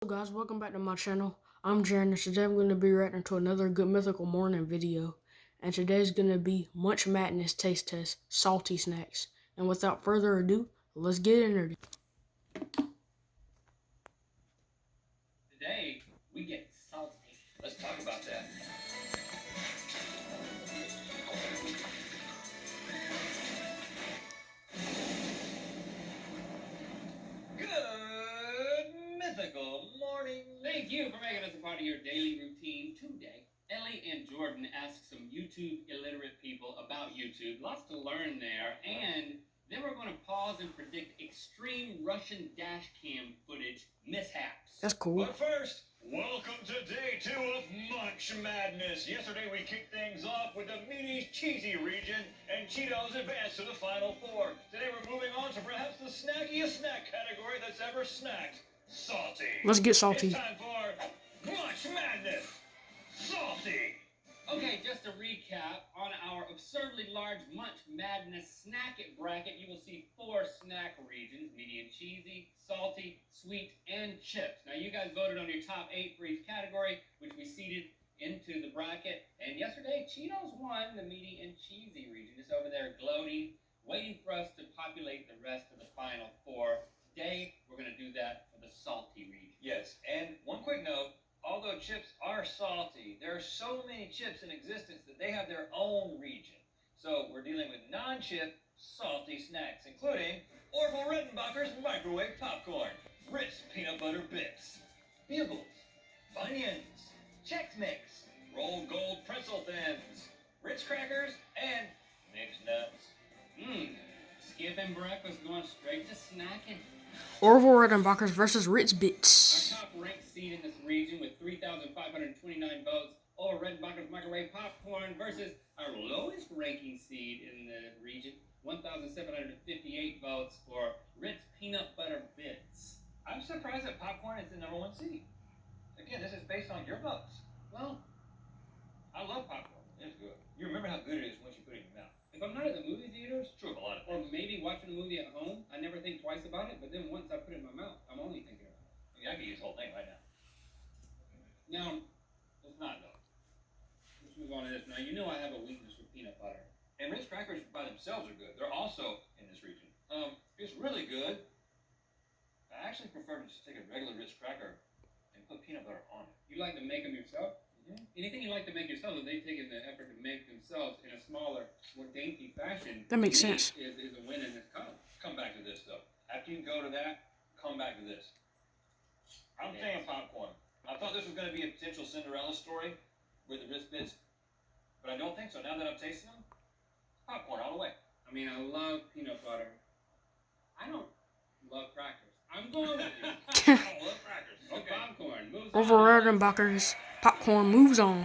Hello guys, welcome back to my channel. I'm Jaren, and today I'm going to be reacting to another Good Mythical Morning video. And today's going to be Munch Madness Taste Test, Salty Snacks. And without further ado, let's get into it. Today, we get salty. Let's talk about that. Good mythical morning. Thank you for making us a part of your daily routine today. Ellie and Jordan asked some YouTube illiterate people about YouTube. Lots to learn there. And then we're going to pause and predict extreme Russian dash cam footage mishaps. That's cool. But first, welcome to day 2 of Munch Madness. Yesterday we kicked things off with the meaty, cheesy region, and Cheetos advanced to the final 4. Today we're moving on to perhaps the snackiest snack category that's ever snacked. Salty. Let's get salty. It's time for Munch Madness. Salty. Okay, just to recap, on our absurdly large Munch Madness snack it bracket, you will see 4 snack regions: medium cheesy, salty, sweet, and chips. Now, you guys voted on your top 8 for each category, which we seeded into the bracket. And yesterday, Cheetos won the medium and cheesy region. It's over there gloating, waiting for us to populate the rest of the final 4. Today, we're going to do that for the salty region. Yes, and one quick note. Although chips are salty, there are so many chips in existence that they have their own region. So we're dealing with non-chip salty snacks, including Orville Redenbacher's microwave popcorn, Ritz peanut butter bits, Bugles, Funyuns, Chex Mix, Rolled Gold pretzel thins, Ritz crackers, and mixed nuts. Skipping breakfast, going straight to snacking. Orville Redenbacher's versus Ritz Our Bits. top ranked seed in this region with 3,529 votes, or Redenbacher's microwave popcorn versus our lowest ranking seed in the region, 1,758 votes for Ritz peanut butter bits. I'm surprised that popcorn is the #1 seed. Again, this is based on your votes. Well, I love popcorn. It's good. You remember how good it is once you put it in your mouth. if I'm not at the movie theaters, It's true of a lot of or things. maybe watching a movie at home, I never think twice about it, but then once I put it in my mouth, I'm only thinking about it. I mean, I could use the whole thing right now. Now, It's not though. let's move on to this. Now, you know I have a weakness for peanut butter. And Ritz crackers by themselves are good. They're also in this region. It's really good. I actually prefer to just take a regular Ritz cracker and put peanut butter on it. You like to make them yourself? Mhm. Anything you like to make yourself, if they've taken the effort to make themselves in a smaller, more dainty fashion, That makes to me, sense. Is a win in this column. Come back to this though. After you go to that, come back to this. I'm saying popcorn. I thought this was going to be a potential Cinderella story with the Ritz bits, but I don't think so. Now that I'm tasting them, popcorn all the way. I mean, I love peanut butter. I don't love crackers. I'm going with you. I don't love crackers. Okay. Okay. Popcorn. Moves Orville on. Redenbacher's popcorn moves on.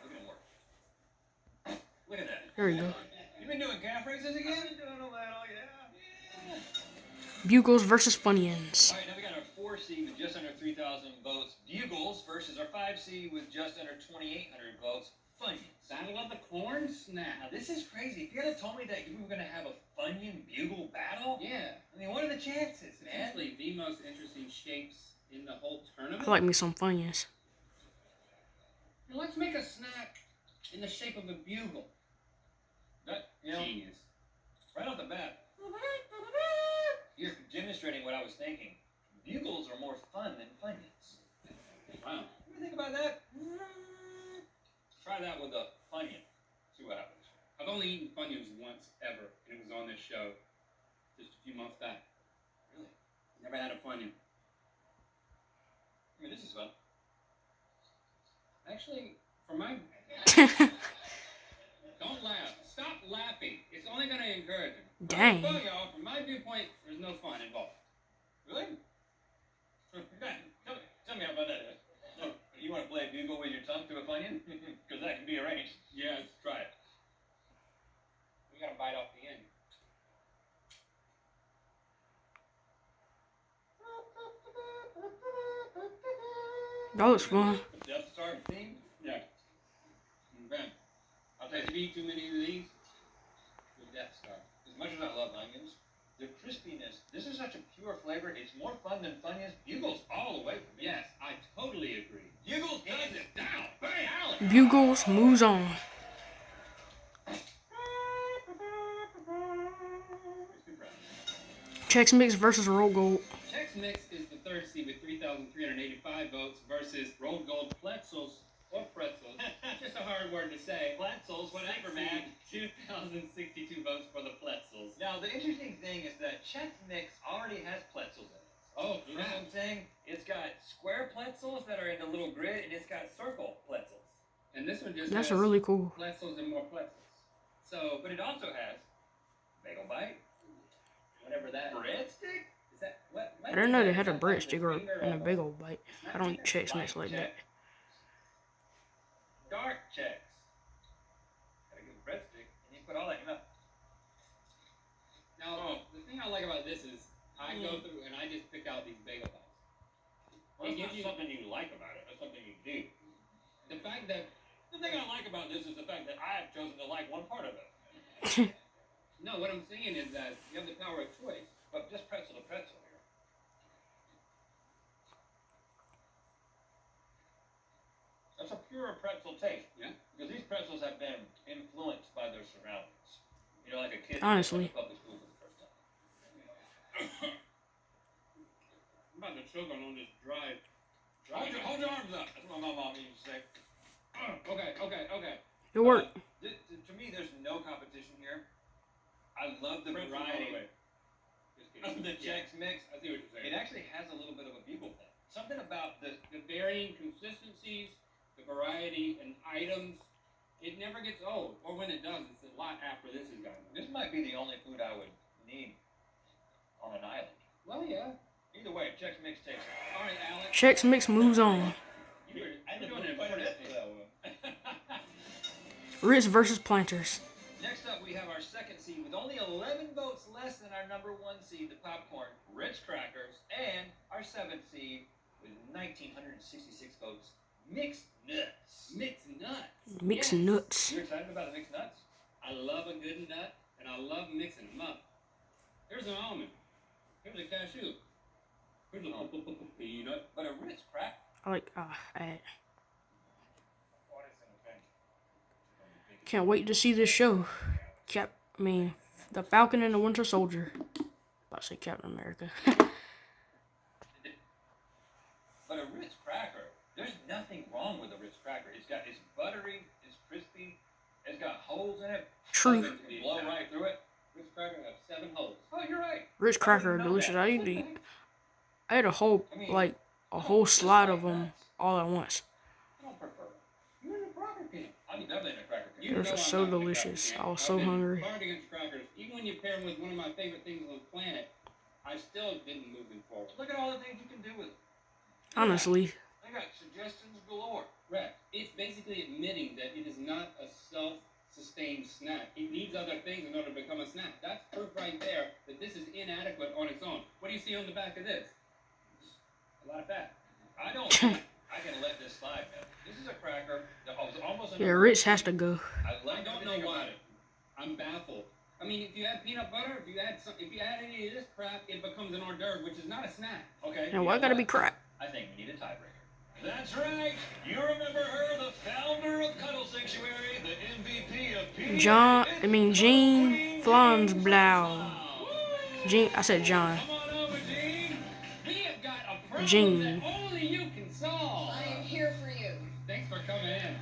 Look at him work. Look at that. There you go. You been doing calf raises again? I've been doing all that, yeah. Bugles versus Funyuns. All right, now we got our 4 seed with just under 3,000 votes. Bugles versus our 5 seed with just under 2,800 votes. Funyuns. Battle of the corn Now, snap. this is crazy. If you had told me that you were going to have a Funyun Bugle battle, Yeah. I mean, what are the chances, man? Potentially the most interesting shapes in the whole tournament. I like me some Funyuns. Now let's make a snack in the shape of a bugle. That, you know, Genius. right off the bat, you're demonstrating what I was thinking. Bugles are more fun than Funyuns. Wow. You ever think about that? Try that with a Funyun. See what happens. I've only eaten Funyuns once ever, and it was on this show just a few months back. Really? Never had a Funyun. I mean, this is fun. Actually, for my... Don't laugh. Stop laughing. It's only going to encourage him. Dang. Well, y'all, from my viewpoint, there's no fun involved. Really? Tell me about that. Look, you want to play bugle with your tongue to a Funyun? Because that can be arranged. Yeah, let's try it. We got to bite off the end. That looks fun. Death Star theme? Yeah. Okay. I'll tell If you, you eat too many of these, you'll Death Star. as much as I love onions, the crispiness. This is such a pure flavor. It's more fun than Funyuns. Bugles all the way for me. Yes, I totally agree. Bugles does it down. Hey, Alex. Bugles moves on. Chex Mix versus Roll Gold. Chex Mix is the third seed with 3,385 votes versus Rolled Gold Pretzels or Pretzels. Just a hard word to say. Pretzels, whatever, man. 2,062 votes for the Pretzels. Now, the interesting thing is that Chex Mix already has pretzels in it. Oh, You know what I'm saying? It's got square pretzels that are in a little grid, and it's got circle pretzels. And this one just That's has really cool. pretzels and more pretzels. So, But it also has bagel bite, whatever that breadstick. is. That what? I didn't know they had a breadstick or and a bagel bite. I don't eat Chex Mix like that. Dark Chex. Gotta give a breadstick, and you put all that in your mouth. Now, the thing I like about this is I go through and I just pick out these bagel bites. Well, It it's gives not you something you like about it. It's something you do. the fact that The thing I like about this is the fact that I have chosen to like one part of it. no, what I'm saying is that you have the power of choice. But just pretzel to pretzel here. That's a pure pretzel taste. Yeah. Because these pretzels have been influenced by their surroundings. You know, like a kid Honestly. in public school for the first time. I'm about to choke on this dry. Hold your arms up. That's what my mom used to say. Okay. It worked. To me, there's no competition here. I love the Pretzel all variety the way. of the Chex Mix. I see what you're saying. It actually has a little bit of a bugle thing. Something about the The varying consistencies, the variety and items, it never gets old. Or when it does, it's a lot after this is gone. This might be the only food I would need on an island. Well, yeah. Either way, Chex Mix takes it. All right, Alex. Chex Mix moves on. You're doing it important. Ritz versus Planters. Next up, we have our second seed with only 11 votes less than our number one seed, the popcorn, Ritz crackers, and our seventh seed with 1,966 votes, mixed nuts. Mixed nuts. Mixed Yes. nuts. You're excited about the mixed nuts? I love a good nut, and I love mixing them up. Here's an almond. Here's a cashew. Here's a peanut. But a Ritz crack. I like can't wait to see this show. The Falcon and the Winter Soldier. About to say Captain America. But a Ritz cracker, there's nothing wrong with a Ritz cracker. It's buttery, it's crispy, it's got holes in it. True. You blow right through it. Ritz cracker have 7 holes. Oh, you're right. Ritz cracker are delicious. I had a whole slide of them all at once. I don't prefer it. You're in a cracker camp. I'm definitely in a cracker You camp. Those know are I'm so not in a delicious. cracker camp. I was so I've been hungry. hard against crackers. Even when you pair them with one of my favorite things on the planet, I still didn't move them forward. Look at all the things you can do with it. Honestly. I got suggestions galore. Correct. It's basically admitting that it is not a self-sustained snack. It needs other things in order to become a snack. That's proof right there that this is inadequate on its own. What do you see on the back of this? A lot of fat. I don't think I can let this slide, man. This is a cracker that was almost Yeah, Ritz has to go. I I don't know why. I'm baffled. I mean, if you add peanut butter, if you add any of this crap, it becomes an hors d'oeuvre, which is not a snack. Okay. Now why gotta be crap? I think we need a tiebreaker. That's right. You remember her, the founder of Cuddle Sanctuary, the MVP of PDA. Jean Flansblau. I said John. Come on over, Gene. We have got a problem Gene. that only you can solve. I am here for you. Thanks for coming in.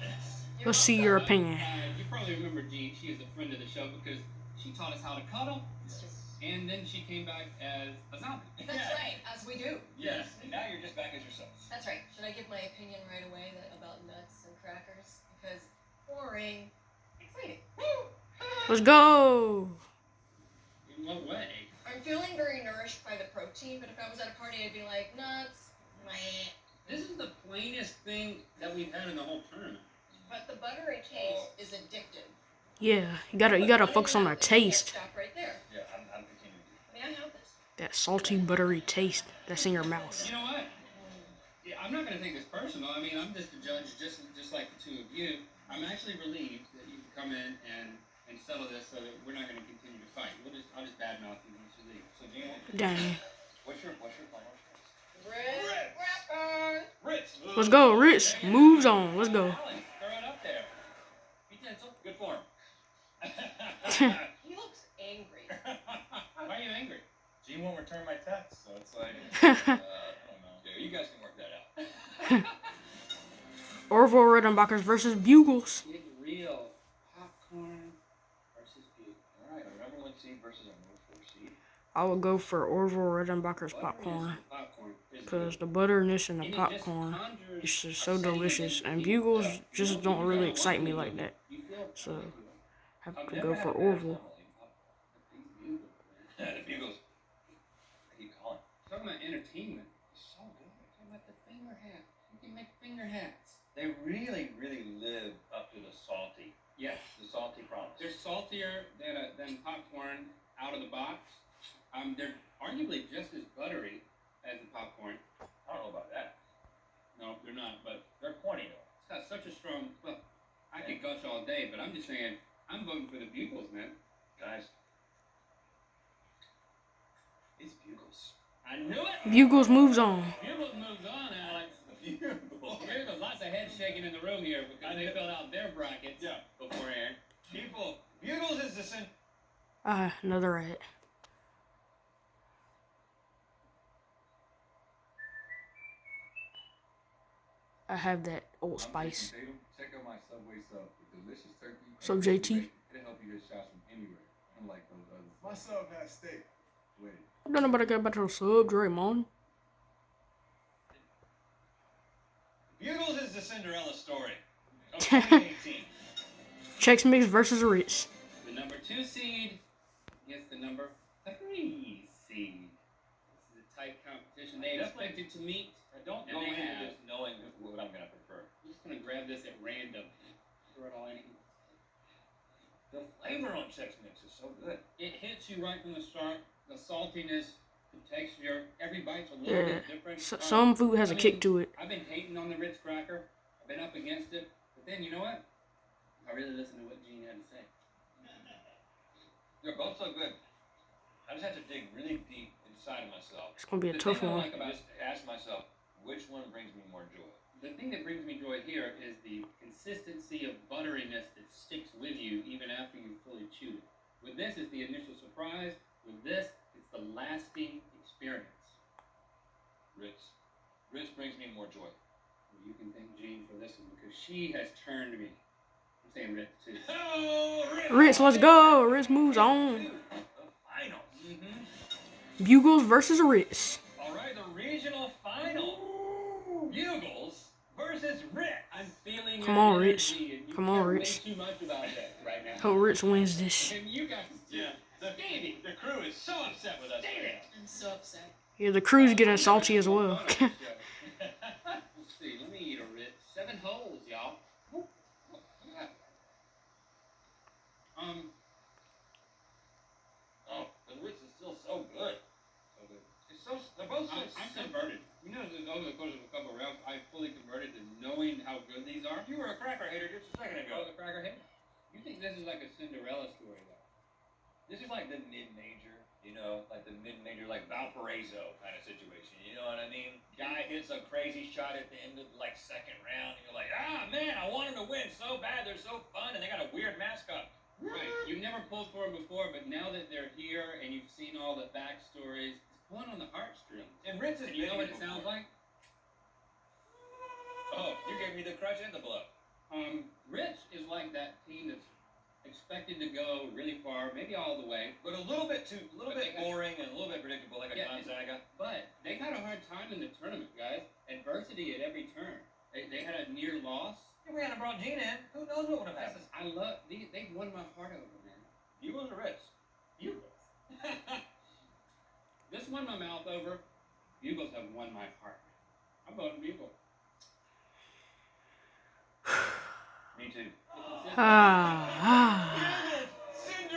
Let's see your opinion. You probably remember Jean. She is a friend of the show because she taught us how to cuddle, and then she came back as a zombie. That's right, as we do. Yes. And now you're just back as yourself. That's right. Should I give my opinion right away about nuts and crackers? Because boring. Exciting. Woo! Let's go. In what way? I'm feeling very nourished by the protein, but if I was at a party, I'd be like, nuts. Meh. This is the plainest thing that we've had in the whole tournament. But the buttery taste is addictive. Yeah, you gotta focus on the taste. Stop right there. Yeah, I'm continuing. May I have this? That salty, buttery taste that's in your mouth. You know what? Yeah, I'm not going to take this personal. I mean, I'm just a judge, just like the two of you. I'm actually relieved that you can come in and and settle this so that we're not going to continue to fight. I'll just badmouth you once you leave. So do you want? Dang. What's your final choice? Ritz. Ritz. Let's go, Ritz. Moves on. Let's go. Alan, throw it up there. Utensil. Good form. He looks angry. Why are you angry? Gene won't return my text, so it's like, I don't know. Yeah, you guys can work that out. Orville Redenbacher's versus Bugles. Get real. Popcorn versus Bugles. All right, a number 1 seed versus a number 4 seed. I would go for Orville Redenbacher's popcorn. Because the butterness in the popcorn is just so delicious. And Bugles just don't really excite me like that. So, I have to go for Orville. The Bugles. I keep calling. Talking about entertainment. It's so good. Talking about the finger hat. You can make finger hats. They really, really live up to the salty. Yes. The salty promise. They're saltier than popcorn out of the box. They're arguably just as buttery as the popcorn. I don't know about that. No, they're not, but They're pointy though. it's got such a strong. Well, I could gush all day, but I'm just saying, I'm voting for the Bugles, man. Guys. It's Bugles. I knew it. Bugles moves on. Bugles moves on, Alex. Bugles. There's lots of head shaking in the room here because they filled out their brackets beforehand. People, Bugles is the sin. Another rat. I have that Old Spice. Check out my Subway sub with delicious turkey. So JT, It'll help you get shots from anywhere, unlike those others. My sub has steak. Wait. I don't know about to get back to the sub, Draymond. Bugles is the Cinderella story of 2018. Chex Mix versus Ritz. The number 2 seed against the number 3 seed. This is a tight competition. They expected to meet. Don't And go they into have. this knowing what I'm going to prefer. I'm just going to grab this at random. Throw it all in. The flavor on Chex Mix is so good. It hits you right from the start. The saltiness, the texture, every bite's a little bit different. Some food has a kick to it. I've been hating on the Ritz cracker. I've been up against it. But then, you know what? I really listened to what Gene had to say. They're both so good. I just had to dig really deep inside of myself. It's gonna be a The tough thing I one. like about Just ask myself, which one brings me more joy? The thing that brings me joy here is the consistency of butteriness that sticks with you even after you fully chew it. With this, it's the initial surprise. With this, it's the lasting experience. Ritz. Ritz brings me more joy. Well, you can thank Jean for this one because she has turned me. I'm saying Ritz too. Oh, Ritz, let's go. Ritz moves on. The finals. Bugles versus Ritz. All right, the regional final. Bugles versus Ritz. I'm feeling Come your on, Ritz. energy, and you Come on, care Ritz. way too much about that right now. Hope Ritz wins this. And you guys, Davey, the crew is so upset with us. Right now. I'm so upset. Yeah, the crew's getting salty as well. Let's see. Let me eat a Ritz. 7 holes, y'all. Woo. Look at that. Oh, the Ritz is still so good. It's so. They're both so. I'm converted. You know, over the course of a couple of rounds, I fully converted to knowing how good these are. You were a cracker hater just a second ago. Oh, the cracker hit. You think this is like a Cinderella story, though? This is like the mid-major, you know, like the mid-major, like Valparaiso kind of situation. You know what I mean? Guy hits a crazy shot at the end of like second round, and you're like, ah, man, I want him to win so bad. They're so fun, and they got a weird mascot. Right. You've never pulled for them before, but now that they're here and you've seen all the backstories, it's pulling on the heartstrings. And Ritz is. And you know what it sounds like? Oh, you gave me the crutch and the blow. Rich is like that team that's expected to go really far, maybe all the way, But a little bit boring and a little bit predictable, like a Yeah, Gonzaga. but they had a hard time in the tournament, guys. Adversity at every turn. They had a near loss. If we hadn't brought Gene in, who knows what would have happened? I love these. They've won my heart over, man. Bugles or Ritz? Bugles. This won my mouth over. Bugles have won my heart. I'm voting Bugle. Me too.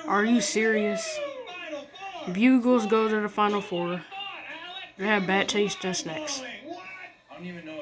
Are you serious? Bugles go to the Final Four. They have bad taste in snacks. I don't even know